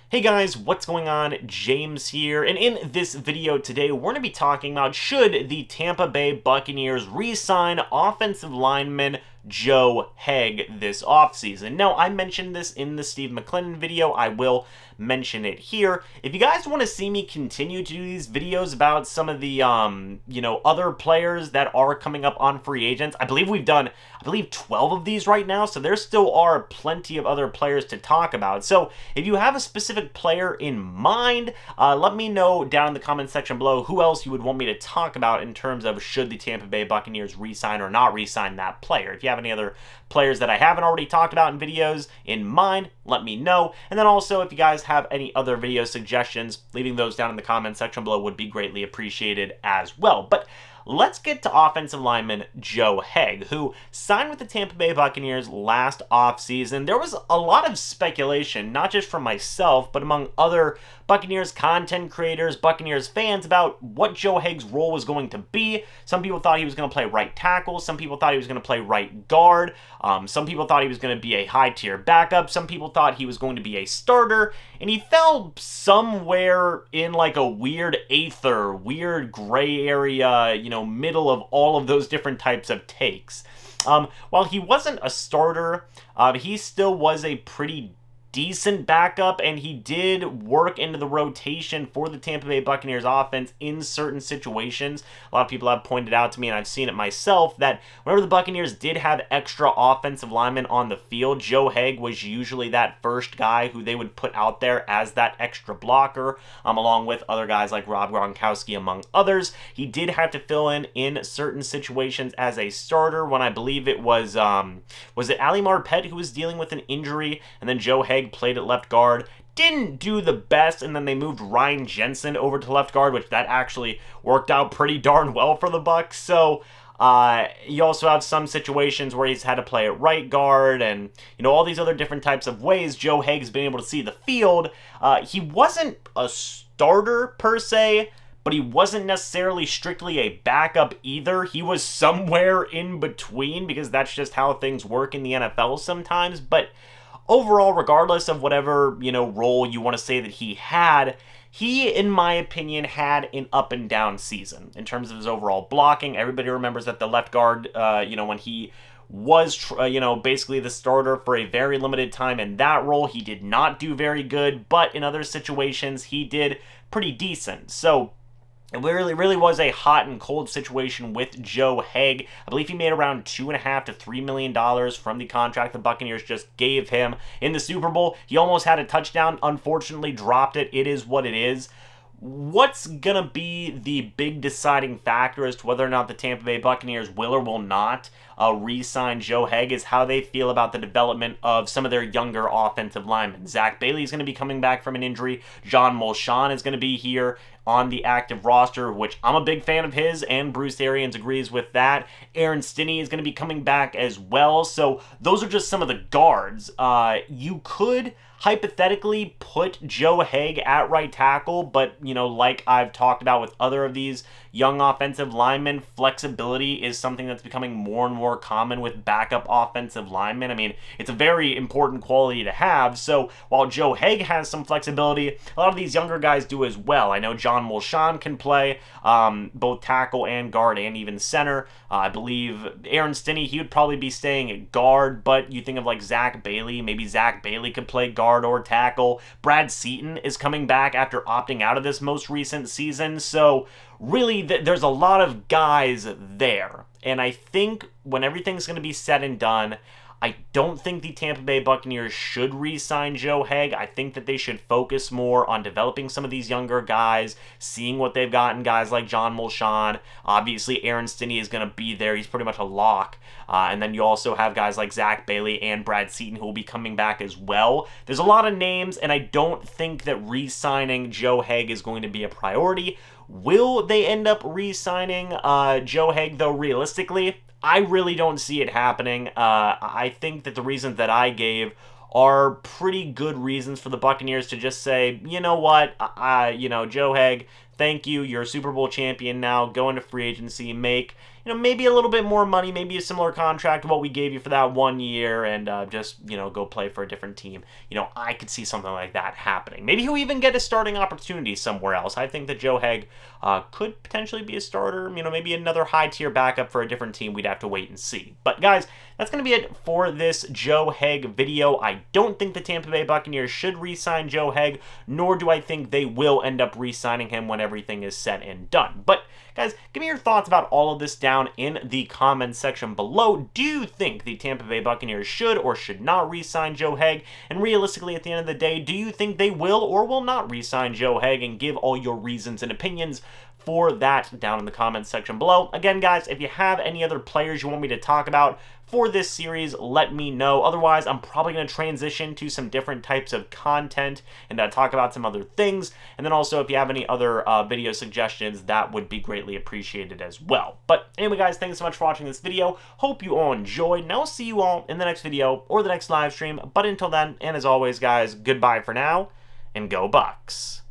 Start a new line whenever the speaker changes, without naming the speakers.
Hey guys, what's going on? James here, and in this video today, we're going to be talking about should the Tampa Bay Buccaneers re-sign offensive lineman Joe Haeg this offseason. Now, I mentioned this in the Steve McClendon video. I will mention it here. If you guys want to see me continue to do these videos about some of the, other players that are coming up on free agents, I believe we've done, 12 of these right now, so there still are plenty of other players to talk about. So if you have a specific player in mind, let me know down in the comment section below who else you would want me to talk about in terms of should the Tampa Bay Buccaneers re-sign or not re-sign that player. If you have any other players that I haven't already talked about in videos in mind, let me know. And then also, if you guys have any other video suggestions, leaving those down in the comment section below would be greatly appreciated as well. But let's get to offensive lineman Joe Haeg, who signed with the Tampa Bay Buccaneers last offseason. There was a lot of speculation, not just from myself, but among other Buccaneers content creators, Buccaneers fans, about what Joe Haeg's role was going to be. Some people thought he was going to play right tackle. Some people thought he was going to play right guard. Some people thought he was going to be a high-tier backup. Some people thought he was going to be a starter. And he fell somewhere in like a weird aether, weird gray area, middle of all of those different types of takes. While he wasn't a starter, he still was a pretty decent backup, and he did work into the rotation for the Tampa Bay Buccaneers offense in certain situations. A lot of people have pointed out to me, and I've seen it myself, that whenever the Buccaneers did have extra offensive linemen on the field, Joe Haeg was usually that first guy who they would put out there as that extra blocker, along with other guys like Rob Gronkowski, among others. He did have to fill in certain situations as a starter when I believe it was it Ali Marpet who was dealing with an injury, and then Joe Haeg played at left guard. Didn't do the best, and then they moved Ryan Jensen over to left guard, which that actually worked out pretty darn well for the Bucs. So you also have some situations where he's had to play at right guard, and all these other different types of ways Joe Haeg's been able to see the field. He wasn't a starter per se, but he wasn't necessarily strictly a backup either. He was somewhere in between, because that's just how things work in the NFL sometimes. But overall, regardless of whatever, role you want to say that he had, he, in my opinion, had an up and down season in terms of his overall blocking. Everybody remembers that the left guard, when he was, basically the starter for a very limited time in that role, he did not do very good, but in other situations, he did pretty decent. So it really was a hot and cold situation with Joe Haeg. I believe he made around $2.5 to $3 million from the contract the Buccaneers just gave him. In the Super Bowl, he almost had a touchdown, unfortunately dropped it. It is what it is. What's going to be the big deciding factor as to whether or not the Tampa Bay Buccaneers will or will not re-sign Joe Haeg is how they feel about the development of some of their younger offensive linemen. Zach Bailey is going to be coming back from an injury. John Molchon is going to be here on the active roster, which I'm a big fan of his, and Bruce Arians agrees with that. Aaron Stinney is going to be coming back as well. So those are just some of the guards. You could hypothetically put Joe Haeg at right tackle, but, like I've talked about with other of these young offensive linemen, flexibility is something that's becoming more and more common with backup offensive linemen. I mean, it's a very important quality to have. So while Joe Haeg has some flexibility, a lot of these younger guys do as well. I know John Molchon can play both tackle and guard and even center. I believe Aaron Stinney, he would probably be staying at guard, but you think of like Zach Bailey, maybe Zach Bailey could play guard or tackle. Brad Seaton is coming back after opting out of this most recent season. So really, there's a lot of guys there. And I think when everything's going to be said and done, I don't think the Tampa Bay Buccaneers should re-sign Joe Haeg. I think that they should focus more on developing some of these younger guys, seeing what they've gotten, guys like John Molchon. Obviously, Aaron Stinney is going to be there. He's pretty much a lock. And then you also have guys like Zach Bailey and Brad Seaton who will be coming back as well. There's a lot of names, and I don't think that re-signing Joe Haeg is going to be a priority. Will they end up re-signing Joe Haeg, though, realistically? I really don't see it happening. I think that the reasons that I gave are pretty good reasons for the Buccaneers to just say, you know what, Joe Haeg, thank you, you're a Super Bowl champion now, go into free agency, make, maybe a little bit more money, maybe a similar contract to what we gave you for that 1 year, and just, go play for a different team. I could see something like that happening. Maybe he'll even get a starting opportunity somewhere else. I think that Joe Haeg could potentially be a starter, maybe another high-tier backup for a different team. We'd have to wait and see. But guys, that's going to be it for this Joe Haeg video. I don't think the Tampa Bay Buccaneers should re-sign Joe Haeg, nor do I think they will end up re-signing him when everything is said and done. But guys, give me your thoughts about all of this down in the comments section below. Do you think the Tampa Bay Buccaneers should or should not re-sign Joe Haeg? And realistically, at the end of the day, do you think they will or will not re-sign Joe Haeg? And give all your reasons and opinions for that down in the comments section below. Again, guys, if you have any other players you want me to talk about for this series, let me know. Otherwise, I'm probably going to transition to some different types of content and talk about some other things. And then also, if you have any other video suggestions, that would be greatly appreciated as well. But anyway, guys, thanks so much for watching this video. Hope you all enjoyed, and I'll see you all in the next video or the next live stream. But until then, and as always, guys, goodbye for now, and go Bucs.